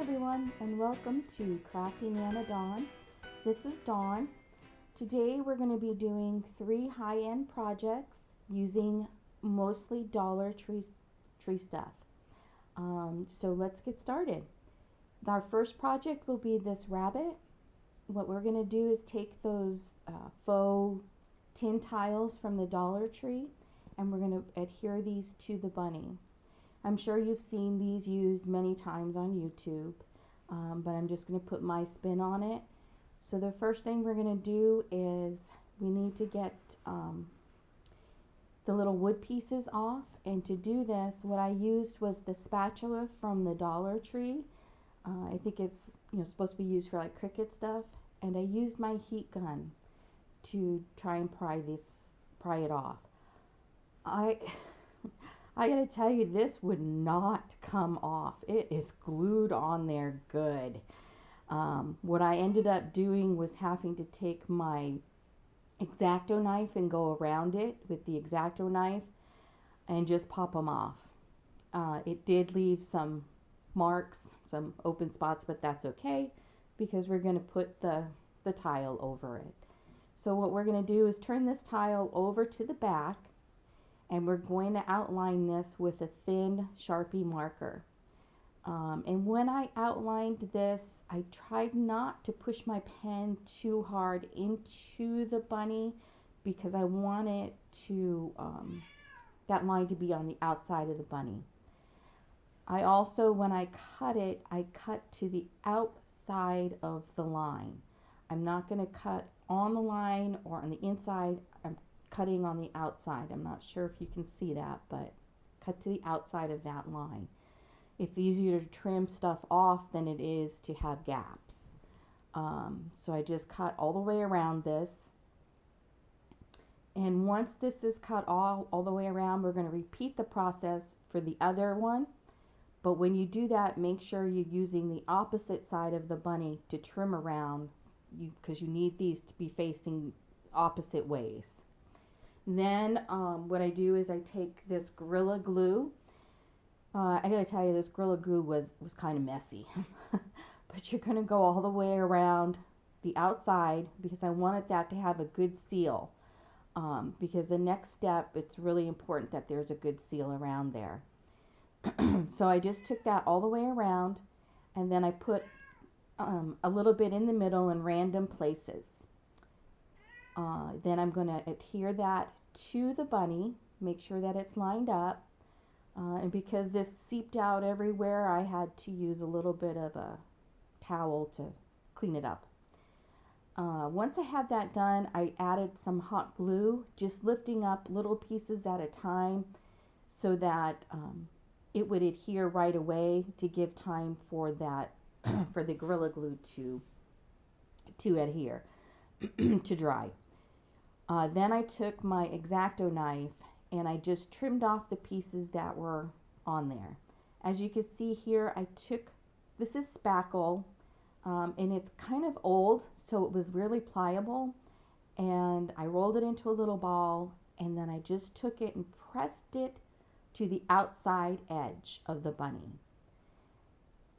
everyone, and welcome to Crafty Nana Dawn. This is Dawn. Today we're going to be doing 3 high-end projects using mostly Dollar Tree stuff. So let's get started. Our first project will be this rabbit. What we're going to do is take those faux tin tiles from the Dollar Tree, and we're going to adhere these to the bunny. I'm sure you've seen these used many times on YouTube, but I'm just going to put my spin on it. So the first thing we're going to do is we need to get the little wood pieces off, and to do this what I used was the spatula from the Dollar Tree. I think it's supposed to be used for like Cricut stuff, and I used my heat gun to try and pry it off. I gotta tell you, this would not come off. It is glued on there good. What I ended up doing was having to take my X-Acto knife and go around it with the X-Acto knife and just pop them off. It did leave some marks, some open spots, but that's okay because we're going to put the tile over it. So what we're going to do is turn this tile over to the back, and we're going to outline this with a thin Sharpie marker. And when I outlined this, I tried not to push my pen too hard into the bunny because I wanted that line to be on the outside of the bunny. I also, when I cut it, I cut to the outside of the line. I'm not going to cut on the line or on the inside. I'm cutting on the outside. I'm not sure if you can see that, but cut to the outside of that line. It's easier to trim stuff off than it is to have gaps. So I just cut all the way around this. And once this is cut all the way around, we're going to repeat the process for the other one. But when you do that, make sure you're using the opposite side of the bunny to trim around, because you need these to be facing opposite ways. Then what I do is I take this Gorilla Glue. I gotta tell you, this Gorilla Glue was kind of messy. But you're gonna go all the way around the outside because I wanted that to have a good seal. Because the next step, it's really important that there's a good seal around there. So I just took that all the way around, and then I put a little bit in the middle in random places. Then I'm going to adhere that to the bunny, make sure that it's lined up. And because this seeped out everywhere, I had to use a little bit of a towel to clean it up. Once I had that done, I added some hot glue, just lifting up little pieces at a time so that it would adhere right away to give time for that for the Gorilla Glue to adhere to dry. Then I took my X-Acto knife and I just trimmed off the pieces that were on there. As you can see here, this is spackle, and it's kind of old, so it was really pliable, and I rolled it into a little ball, and then I just took it and pressed it to the outside edge of the bunny,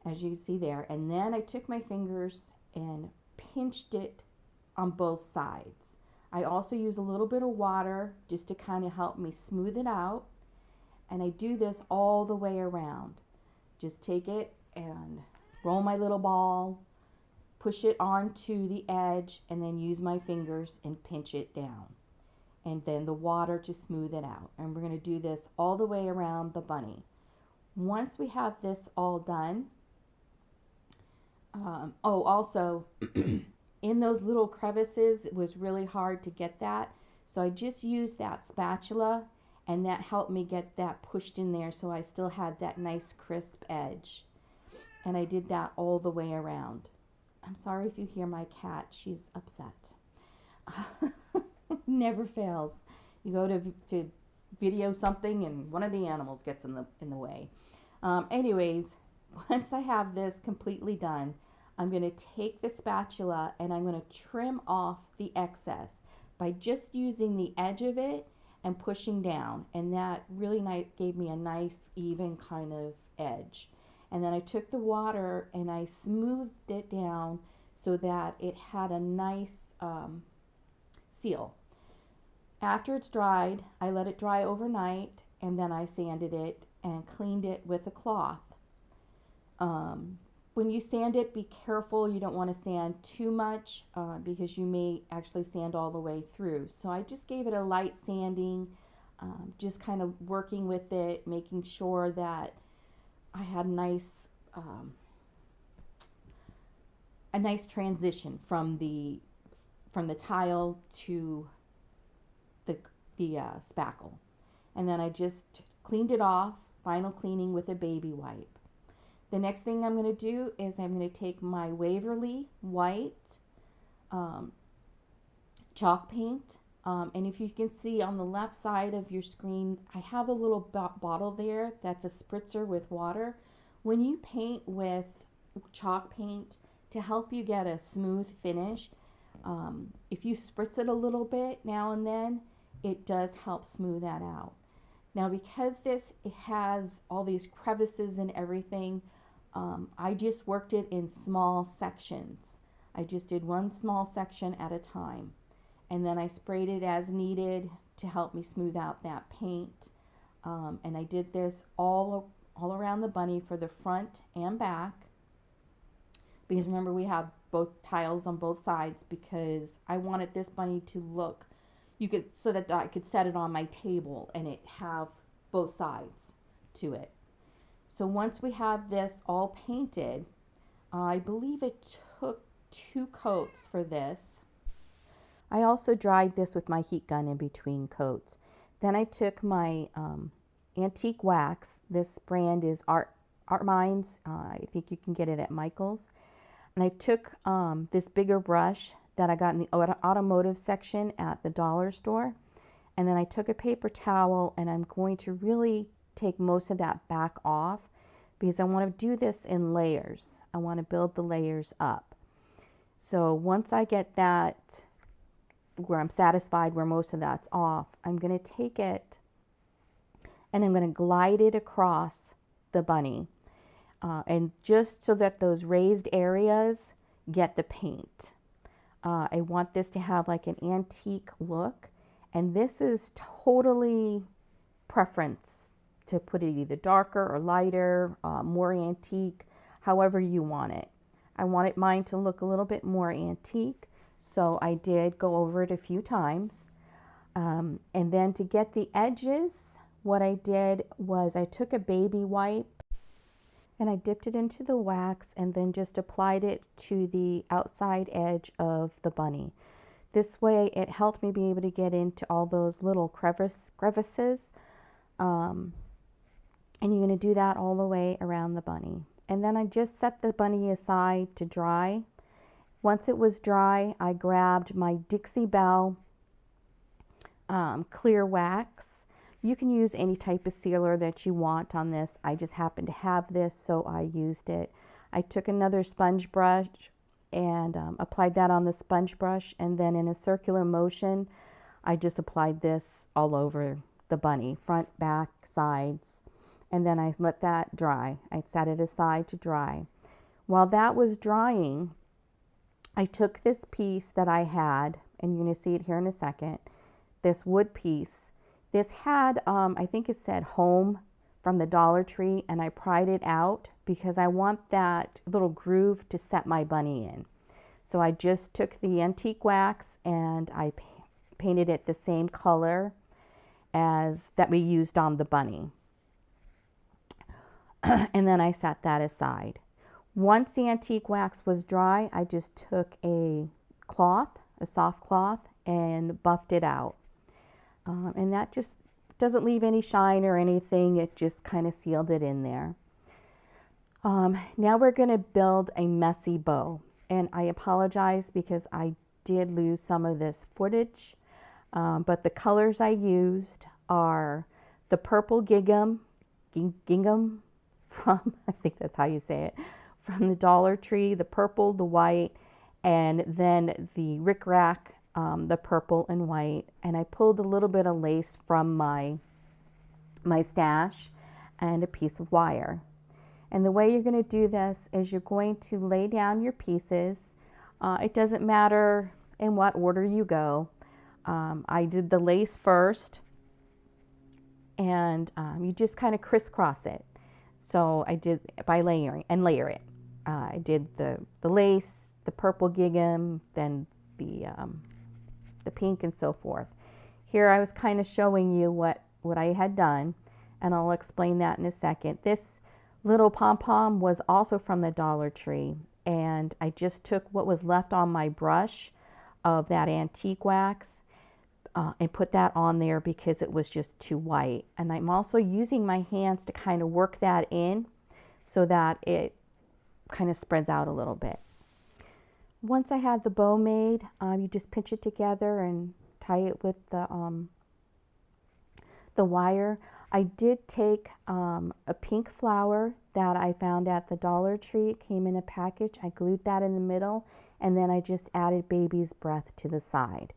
as you can see there. And then I took my fingers and pinched it on both sides. I also use a little bit of water just to kind of help me smooth it out, and I do this all the way around. Just take it and roll my little ball, push it onto the edge, and then use my fingers and pinch it down, and then the water to smooth it out. And we're going to do this all the way around the bunny. Once we have this all done, also in those little crevices, it was really hard to get that, so I just used that spatula, and that helped me get that pushed in there so I still had that nice crisp edge. And I did that all the way around. I'm sorry if you hear my cat, she's upset. Never fails. You go to video something and one of the animals gets in the way. Anyways, once I have this completely done, I'm going to take the spatula and I'm going to trim off the excess by just using the edge of it and pushing down, and that really gave me a nice even kind of edge. And then I took the water and I smoothed it down so that it had a nice seal. After it's dried, I let it dry overnight, and then I sanded it and cleaned it with a cloth. When you sand it, be careful. You don't want to sand too much because you may actually sand all the way through. So I just gave it a light sanding, just kind of working with it, making sure that I had um, a nice transition from the tile to the spackle. And then I just cleaned it off, final cleaning with a baby wipe. The next thing I'm going to do is I'm going to take my Waverly white chalk paint. And if you can see on the left side of your screen, I have a little bottle there that's a spritzer with water. When you paint with chalk paint, to help you get a smooth finish, if you spritz it a little bit now and then, it does help smooth that out. Now, because it has all these crevices and everything, I just worked it in small sections. I just did one small section at a time. And then I sprayed it as needed to help me smooth out that paint. And I did this all around the bunny for the front and back. Because remember, we have both tiles on both sides because I wanted this bunny to look, so that I could set it on my table and it have both sides to it. So once we have this all painted, I believe it took 2 coats for this. I also dried this with my heat gun in between coats. Then I took my antique wax. This brand is Art Minds. I think you can get it at Michael's. And I took this bigger brush that I got in the automotive section at the dollar store. And then I took a paper towel and I'm going to really take most of that back off because I want to do this in layers. I want to build the layers up. So once I get that where I'm satisfied where most of that's off, I'm going to take it and I'm going to glide it across the bunny. And just so that those raised areas get the paint. I want this to have like an antique look. And this is totally preference to put it either darker or lighter, more antique, however you want it. I wanted mine to look a little bit more antique, so I did go over it a few times. And then to get the edges, what I did was I took a baby wipe and I dipped it into the wax and then just applied it to the outside edge of the bunny. This way it helped me be able to get into all those little crevices. And you're going to do that all the way around the bunny. And then I just set the bunny aside to dry. Once it was dry, I grabbed my Dixie Belle clear wax. You can use any type of sealer that you want on this. I just happened to have this, so I used it. I took another sponge brush and applied that on the sponge brush, and then in a circular motion, I just applied this all over the bunny, front, back, sides, and then I let that dry. I set it aside to dry. While that was drying, I took this piece that I had, and you're going to see it here in a second, this wood piece. This had, I think it said home from the Dollar Tree, and I pried it out because I want that little groove to set my bunny in. So I just took the antique wax and I painted it the same color as that we used on the bunny. And then I set that aside. Once the antique wax was dry, I just took a cloth, a soft cloth, and buffed it out. And that just doesn't leave any shine or anything. It just kind of sealed it in there. Now we're going to build a messy bow. And I apologize because I did lose some of this footage. But the colors I used are the purple gingham from, I think that's how you say it, from the Dollar Tree, the purple, the white, and then the rickrack, the purple and white. And I pulled a little bit of lace from my stash and a piece of wire. And the way you're going to do this is you're going to lay down your pieces. It doesn't matter in what order you go. I did the lace first, and you just kind of crisscross it. So I did by layering and layer it. I did the lace, the purple gingham, then the pink, and so forth. Here I was kind of showing you what I had done, and I'll explain that in a second. This little pom-pom was also from the Dollar Tree, and I just took what was left on my brush of that antique wax and put that on there because it was just too white. And I'm also using my hands to kind of work that in so that it kind of spreads out a little bit. Once I had the bow made, you just pinch it together and tie it with the wire. I did take a pink flower that I found at the Dollar Tree. It came in a package. I glued that in the middle, and then I just added baby's breath to the side.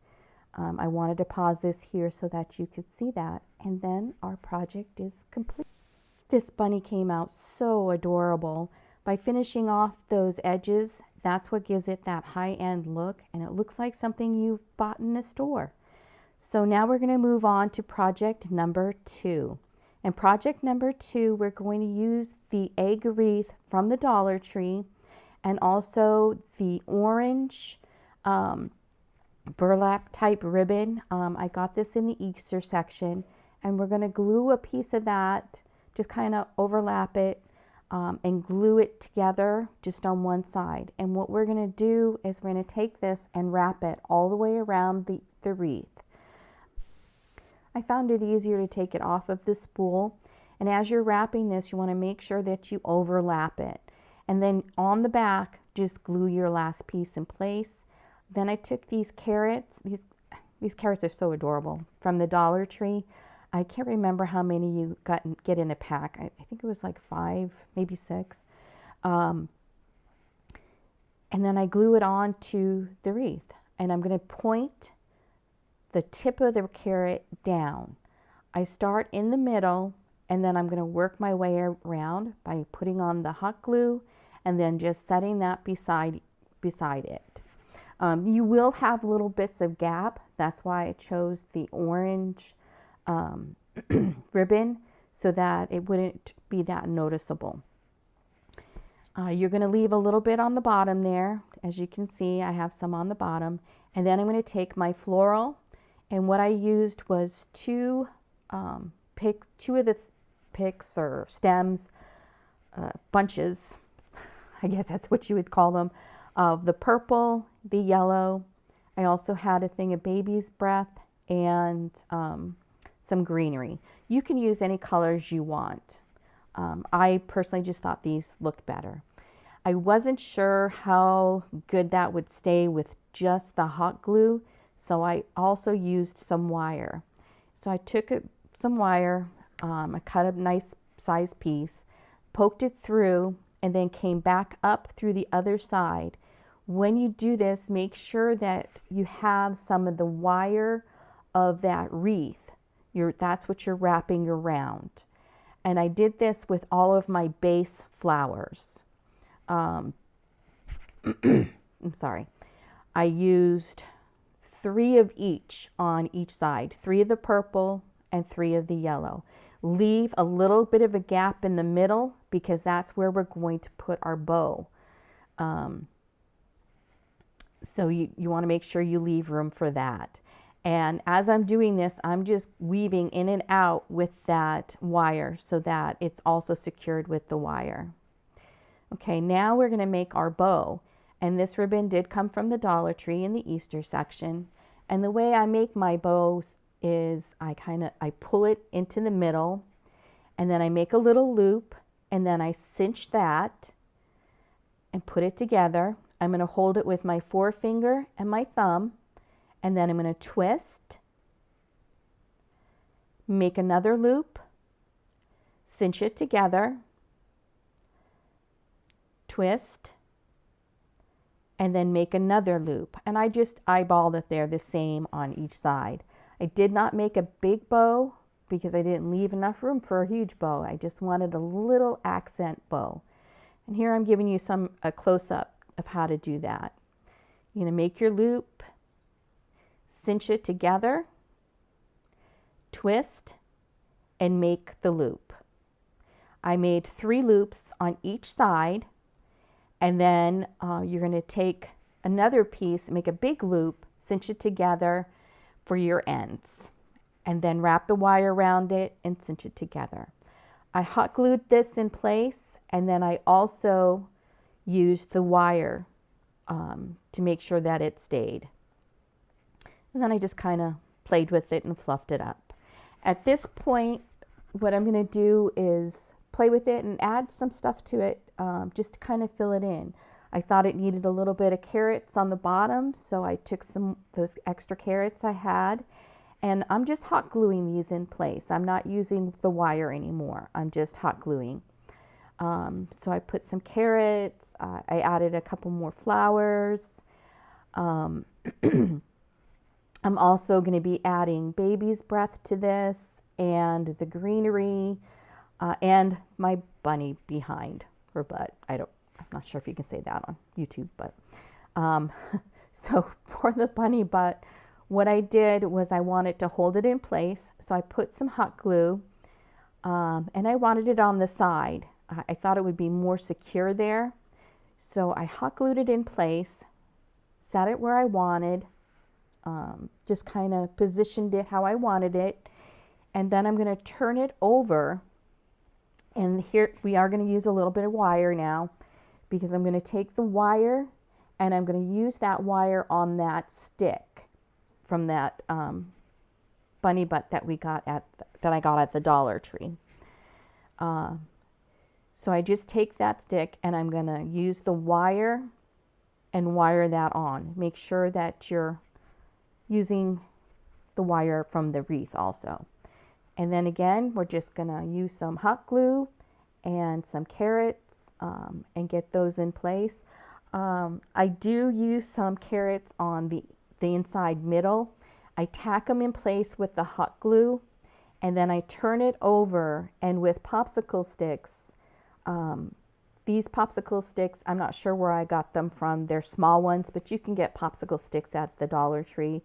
I wanted to pause this here so that you could see that, and then our project is complete. This bunny came out so adorable. By finishing off those edges, that's what gives it that high-end look, and it looks like something you bought in a store. So now we're going to move on to project number 2. And project number 2, we're going to use the egg wreath from the Dollar Tree and also the orange burlap type ribbon. I got this in the Easter section, and we're going to glue a piece of that, just kind of overlap it and glue it together just on one side. And what we're going to do is we're going to take this and wrap it all the way around the wreath. I found it easier to take it off of the spool, and as you're wrapping this, you want to make sure that you overlap it, and then on the back just glue your last piece in place. Then I took these carrots. These carrots are so adorable, from the Dollar Tree. I can't remember how many you get in a pack. I think it was like 5, maybe 6. And then I glue it on to the wreath, and I'm going to point the tip of the carrot down. I start in the middle, and then I'm going to work my way around by putting on the hot glue and then just setting that beside it. You will have little bits of gap. That's why I chose the orange ribbon, so that it wouldn't be that noticeable. You're going to leave a little bit on the bottom there. As you can see, I have some on the bottom. And then I'm going to take my floral, and what I used was two of the picks or stems, bunches, I guess that's what you would call them, of the purple, the yellow. I also had a thing of baby's breath and some greenery. You can use any colors you want. I personally just thought these looked better. I wasn't sure how good that would stay with just the hot glue, so I also used some wire. So I took some wire, I cut a nice size piece, poked it through, and then came back up through the other side. When you do this, make sure that you have some of the wire of that wreath. That's what you're wrapping around. And I did this with all of my base flowers. I'm sorry. I used 3 of each on each side, 3 of the purple and 3 of the yellow. Leave a little bit of a gap in the middle because that's where we're going to put our bow. So you want to make sure you leave room for that. And as I'm doing this, I'm just weaving in and out with that wire so that it's also secured with the wire. Okay, now we're going to make our bow. And this ribbon did come from the Dollar Tree in the Easter section. And the way I make my bows is I pull it into the middle, and then I make a little loop, and then I cinch that and put it together. I'm going to hold it with my forefinger and my thumb, and then I'm going to twist, make another loop, cinch it together, twist, and then make another loop. And I just eyeballed it there the same on each side. I did not make a big bow because I didn't leave enough room for a huge bow. I just wanted a little accent bow. And here I'm giving you a close-up of how to do that. You're going to make your loop, cinch it together, twist, and make the loop. I made 3 loops on each side, and then you're going to take another piece, make a big loop, cinch it together for your ends, and then wrap the wire around it and cinch it together. I hot glued this in place, and then I also used the wire to make sure that it stayed. And then I just kind of played with it and fluffed it up. At this point, what I'm going to do is play with it and add some stuff to it, just to kind of fill it in. I thought it needed a little bit of carrots on the bottom, so I took those extra carrots I had, and I'm just hot gluing these in place. I'm not using the wire anymore. I'm just hot gluing. So I put some carrots. I added a couple more flowers. I'm also going to be adding baby's breath to this, and the greenery, and my bunny behind her butt. I'm not sure if you can say that on YouTube, but so for the bunny butt, what I did was I wanted to hold it in place, so I put some hot glue, and I wanted it on the side. I thought it would be more secure there, so I hot glued it in place, sat it where I wanted, just kind of positioned it how I wanted it, and then I'm going to turn it over, and here we are going to use a little bit of wire now, because I'm going to take the wire and I'm going to use that wire on that stick from that bunny butt that I got at the Dollar Tree. So I just take that stick and I'm going to use the wire and wire that on. Make sure that you're using the wire from the wreath also. And then again, we're just going to use some hot glue and some carrots and get those in place. I do use some carrots on the inside middle. I tack them in place with the hot glue, and then I turn it over, and with popsicle sticks, these popsicle sticks, I'm not sure where I got them from. They're small ones, but you can get popsicle sticks at the Dollar Tree.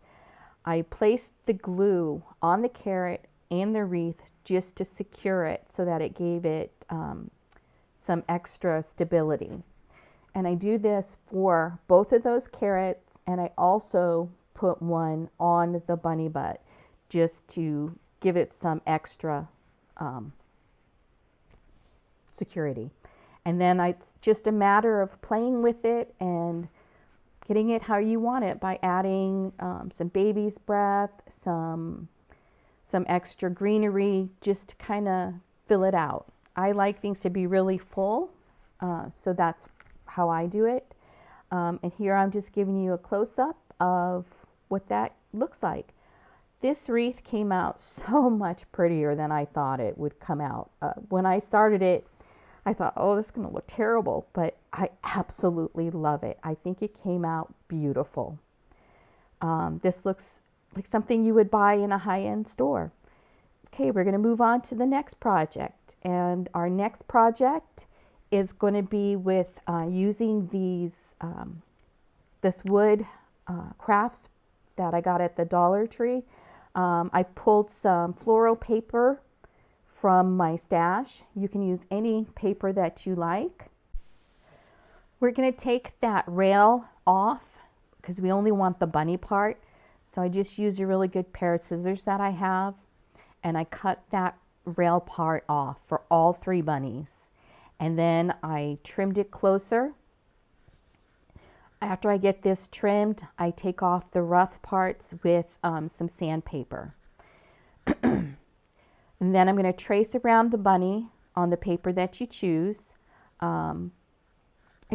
I placed the glue on the carrot and the wreath just to secure it so that it gave it some extra stability. And I do this for both of those carrots, and I also put one on the bunny butt just to give it some extra security. And then it's just a matter of playing with it and getting it how you want it by adding some baby's breath, some extra greenery, just to kind of fill it out. I like things to be really full, so that's how I do it. And here I'm just giving you a close-up of what that looks like. This wreath came out so much prettier than I thought it would come out. When I started it, I thought, oh, this is going to look terrible, but I absolutely love it. I think it came out beautiful. This looks like something you would buy in a high-end store. Okay, we're going to move on to the next project. And our next project is going to be with using this wood crafts that I got at the Dollar Tree. I pulled some floral paper from my stash. You can use any paper that you like. We're going to take that rail off because we only want the bunny part. So I just used a really good pair of scissors that I have, and I cut that rail part off for all 3 bunnies. And then I trimmed it closer. After I get this trimmed, I take off the rough parts with some sandpaper. And then I'm going to trace around the bunny on the paper that you choose. I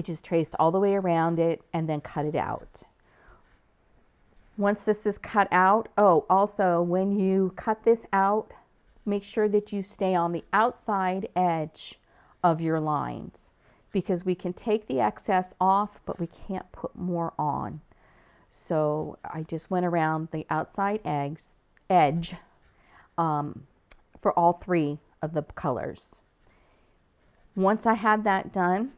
just traced all the way around it and then cut it out. Once this is cut out, also when you cut this out, make sure that you stay on the outside edge of your lines, because we can take the excess off, but we can't put more on. So I just went around the outside edge, for all three of the colors. Once I had that done,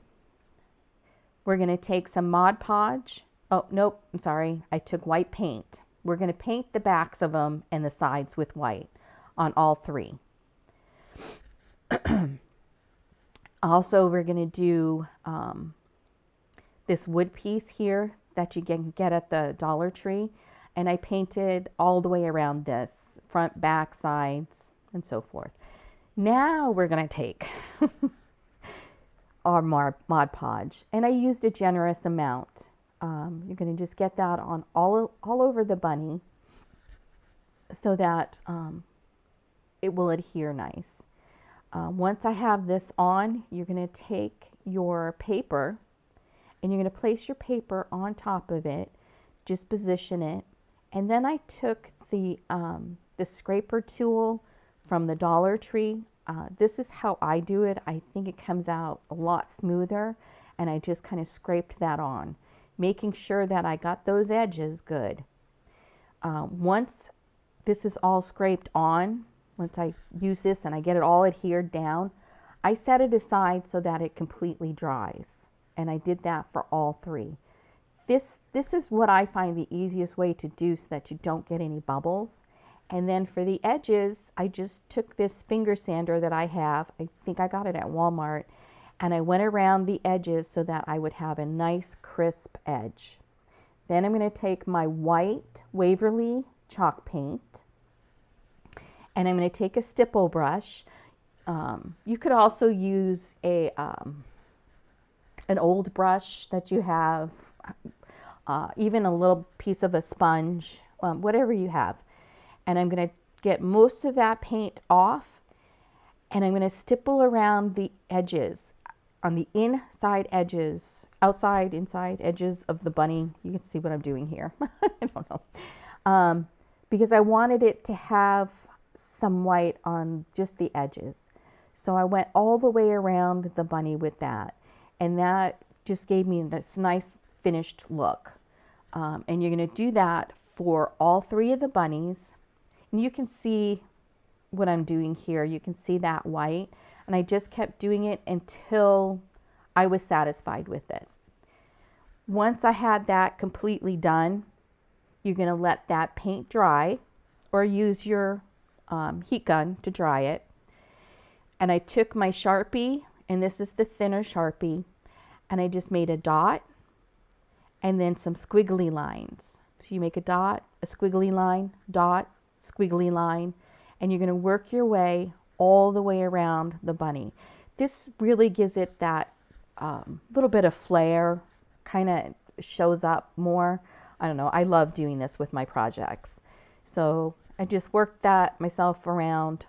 we're going to take some Mod Podge. Oh, nope, I'm sorry. I took white paint. We're going to paint the backs of them and the sides with white on all three. Also, we're going to do this wood piece here that you can get at the Dollar Tree. And I painted all the way around this, front, back, sides, and so forth. Now we're going to take our Mod Podge. And I used a generous amount. You're going to just get that on all over the bunny so that it will adhere nice. Once I have this on, you're going to take your paper and you're going to place your paper on top of it. Just position it. And then I took the scraper tool from the Dollar Tree. This is how I do it. I think it comes out a lot smoother. And I just kind of scraped that on, making sure that I got those edges good. Once this is all scraped on, once I use this and I get it all adhered down, I set it aside so that it completely dries. And I did that for all three. This is what I find the easiest way to do so that you don't get any bubbles. And then for the edges, I just took this finger sander that I have. I think I got it at Walmart. And I went around the edges so that I would have a nice crisp edge. Then I'm going to take my white Waverly chalk paint. And I'm going to take a stipple brush. You could also use an old brush that you have, even a little piece of a sponge, whatever you have. And I'm going to get most of that paint off, and I'm going to stipple around the edges, on the inside edges, outside, inside edges of the bunny. You can see what I'm doing here. I don't know. Because I wanted it to have some white on just the edges. So I went all the way around the bunny with that. And that just gave me this nice finished look. And you're going to do that for all three of the bunnies. And you can see what I'm doing here. You can see that white. And I just kept doing it until I was satisfied with it. Once I had that completely done, you're going to let that paint dry or use your heat gun to dry it. And I took my Sharpie, and this is the thinner Sharpie, and I just made a dot and then some squiggly lines. So you make a dot, a squiggly line, dot, squiggly line, and you're going to work your way all the way around the bunny. This really gives it that little bit of flair, kind of shows up more. I don't know, I love doing this with my projects. So I just worked that myself around,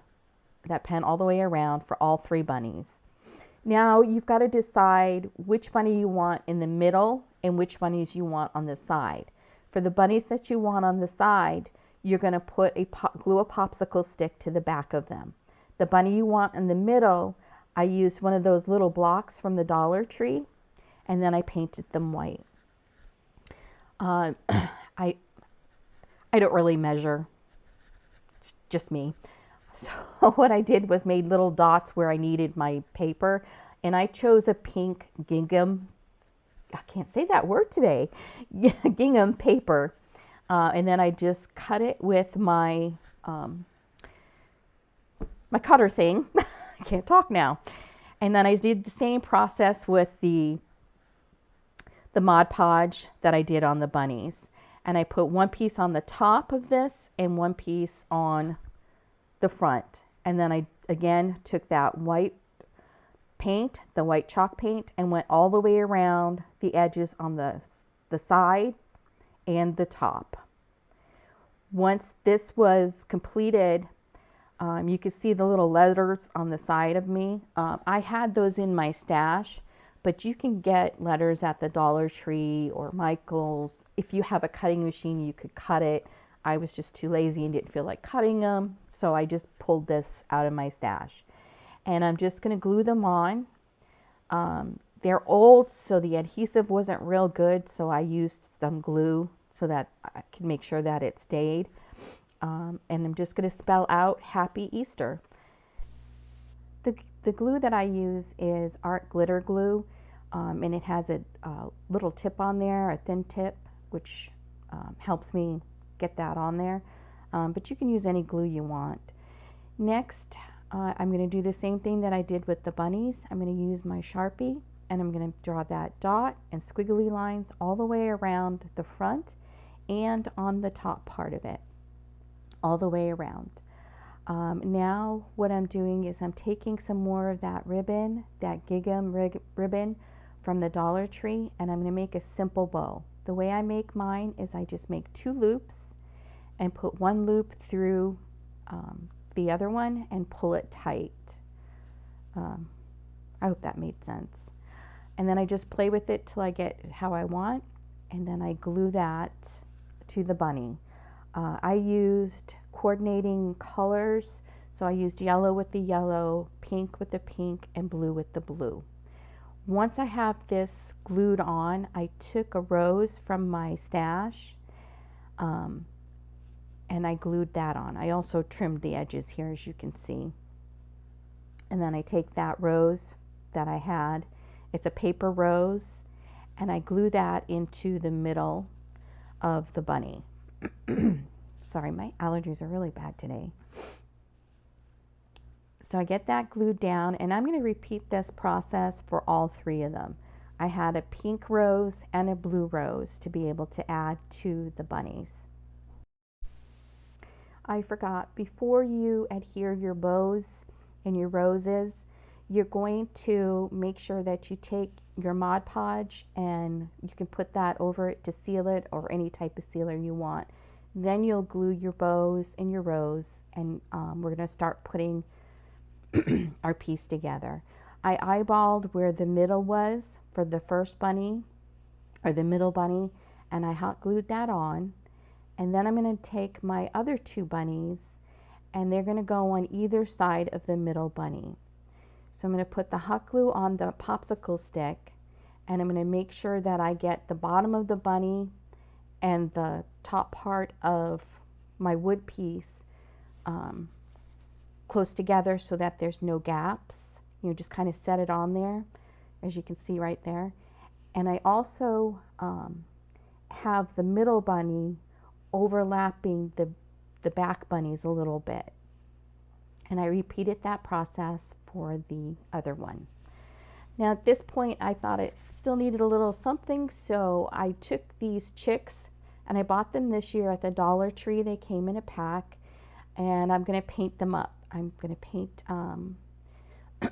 that pen all the way around for all three bunnies. Now you've got to decide which bunny you want in the middle and which bunnies you want on the side. For the bunnies that you want on the side, you're going to put glue a popsicle stick to the back of them. The bunny you want in the middle, I used one of those little blocks from the Dollar Tree, and then I painted them white. I don't really measure. It's just me. So what I did was made little dots where I needed my paper, and I chose a pink gingham. I can't say that word today. Gingham paper, and then I just cut it with my my cutter thing. I can't talk now. And then I did the same process with the Mod Podge that I did on the bunnies. And I put one piece on the top of this and one piece on the front. And then I again took that white paint, the white chalk paint, and went all the way around the edges on the side and the top. Once this was completed, you can see the little letters on the side of me. I had those in my stash, but you can get letters at the Dollar Tree or Michael's. If you have a cutting machine, you could cut it. I was just too lazy and didn't feel like cutting them, so I just pulled this out of my stash. And I'm just going to glue them on. They're old, so the adhesive wasn't real good, so I used some glue so that I could make sure that it stayed. And I'm just going to spell out Happy Easter. The glue that I use is Art Glitter Glue, and it has a little tip on there, a thin tip, which helps me get that on there. But you can use any glue you want. Next, I'm going to do the same thing that I did with the bunnies. I'm going to use my Sharpie, and I'm going to draw that dot and squiggly lines all the way around the front and on the top part of it, all the way around. Now what I'm doing is I'm taking some more of that ribbon, that gingham ribbon from the Dollar Tree, and I'm going to make a simple bow. The way I make mine is I just make 2 loops and put 1 loop through the other one and pull it tight. I hope that made sense. And then I just play with it till I get how I want, and then I glue that to the bunny. I used coordinating colors, so I used yellow with the yellow, pink with the pink, and blue with the blue. Once I have this glued on, I took a rose from my stash and I glued that on. I also trimmed the edges here, as you can see. And then I take that rose that I had, it's a paper rose, and I glue that into the middle of the bunny. Sorry, my allergies are really bad today. So I get that glued down, and I'm going to repeat this process for all 3 of them. I had a pink rose and a blue rose to be able to add to the bunnies. I forgot, before you adhere your bows and your roses, you're going to make sure that you take your Mod Podge and you can put that over it to seal it, or any type of sealer you want. Then you'll glue your bows and your rose, and we're going to start putting our piece together. I eyeballed where the middle was for the first bunny, or the middle bunny, and I hot glued that on. And then I'm going to take my other 2 bunnies, and they're going to go on either side of the middle bunny. So I'm going to put the hot glue on the popsicle stick, and I'm going to make sure that I get the bottom of the bunny and the top part of my wood piece close together so that there's no gaps. You know, just kind of set it on there, as you can see right there. And I also have the middle bunny overlapping the back bunnies a little bit. And I repeated that process for the other one. Now at this point I thought it still needed a little something, so I took these chicks, and I bought them this year at the Dollar Tree. They came in a pack, and I'm going to paint them up. I'm going to paint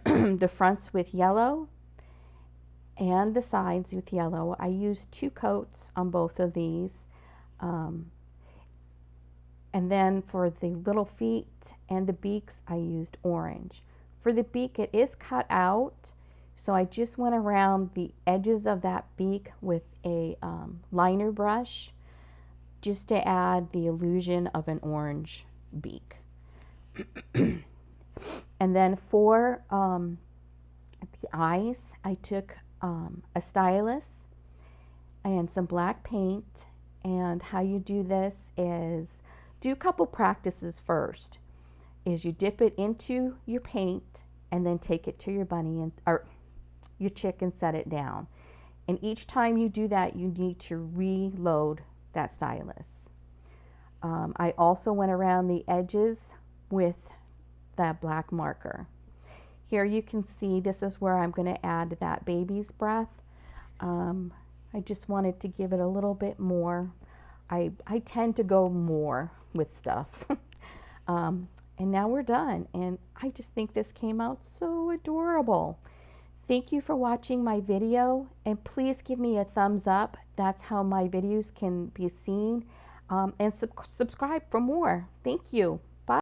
the fronts with yellow and the sides with yellow. I used 2 coats on both of these. And then for the little feet and the beaks, I used orange. For the beak, it is cut out, so I just went around the edges of that beak with a liner brush, just to add the illusion of an orange beak. And then for the eyes, I took a stylus and some black paint. And how you do this is, do a couple practices first. Is you dip it into your paint and then take it to your bunny or your chick and set it down. And each time you do that, you need to reload that stylus. I also went around the edges with that black marker. Here you can see this is where I'm going to add that baby's breath. I just wanted to give it a little bit more. I tend to go more with stuff. And now we're done, and I just think this came out so adorable. Thank you for watching my video, and please give me a thumbs up. That's how my videos can be seen. And subscribe for more. Thank you.